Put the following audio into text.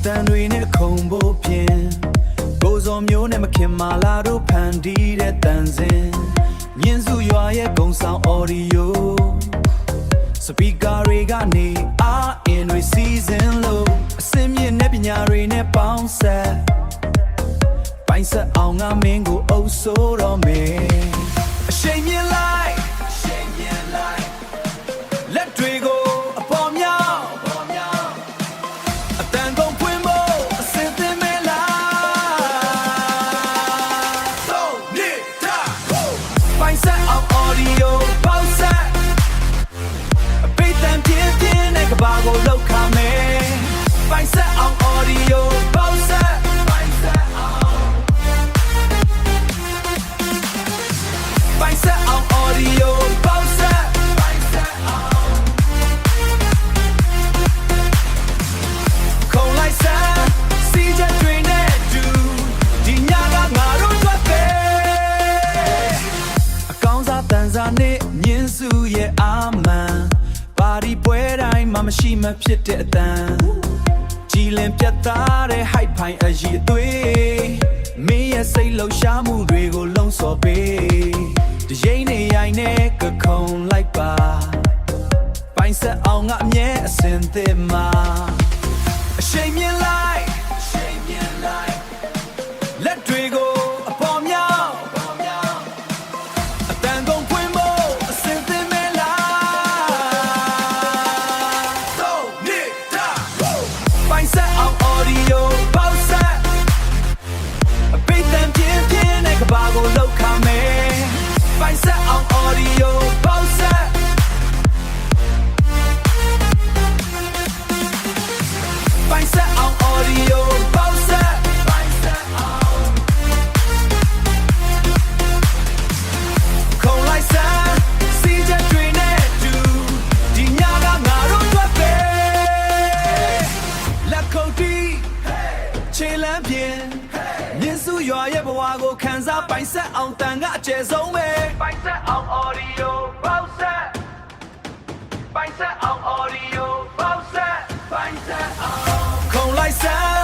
တန်တွေနဲ့ခုံဖို့ဖြင့်ကိုစော်မျိုးနဲ့မခင်မာလာတို့ဖန်တီးတဲ့တန်စင်မြင်းစုရွာရဲ့ဂုံဆောင် audio စပီကာတွေကနေအားအင်တွေစီစဉ်လို့အစင်းမြင့်တဲ့ပညာတွေနဲ့ပေါင်းဆက်ပိုင်းဆက်အောင်ငါမင်းကိုအုပ်ဆိုးတော့မယ်အရှိန်မြင့်လိုက်လက်တွေကိုအပေါ်မြောက်အတန်ကုန်ဖွင့်ဖို့အစင်သင်မဲလားသုံးနှစ်တာပိုင်းဆက်အောင် audio ပေါက်ဆက်အပိတ်တန်ပြင်းပြင်းနဲ့ကဘာကိုလောက်ခါမယ်ပိုင်းဆက်အောင် audio ပေါက်ဆက်ပိုင်းဆက်အောင် audio ပေါက်ဆက်ခုံလိုက်စမ်းစီချက်တွေနဲ့တူဒီညကငါတို့ထွက်ပဲအကောင်းစားတန်စားနဲ့ညင်းစုရဲ့အာမန်ပါတီပွဲတိုင်းမှာမရှိမဖြစ်တဲ့အတန်ကြည်လင်ပြတ်သားတဲ့ hype ဖိုင်အကြီးအသွေးမင်းရဲ့စိတ်လှုပ်ရှားမှုတွေကိုလုံဆော်ပေးတရင်နေရိုင်းနဲ့ကခုံလိုက်ပါပိုင်းဆက်အောင်ငါအမြဲအစင်သစ်မှာအရှိန်မြင့်လိုက်လက်တွေကိုအပေါ်မြောက်အတန်ကုန်ဖွင့်ဖို့အစင်သစ်မဲလားသုံးနှစ်တာပိုင်းဆက်အောင် audio ပေါက်ဆက်အပိတ်တန်ပြင်းပြင်းနဲ့ကဘာကိုလောက်ခါမယ်ပိုင်းဆက်အောင် audio ပေါက်ဆက်ပိုင်းဆက်အောင် audio ပေါက်ဆက်ခုံလိုက်စမ်းစီချက်တွေနဲ့တူဒီညကငါတို့ထွက်ပဲလက်ခုပ်တီးခြေလမ်းပြင်းမြင်းစုရွာရဲ့ဘဝကိုခံစားပိုင်းဆက်အောင်တန်ကအကျယ်ဆုံးပဲပိုင်းဆက်အောင် audio ပေါက်ဆက်ပိုင်းဆက်အောင် audio ပေါက်ဆက်ပိုင်းဆက်အောင်ခုံလိုက်စမ်း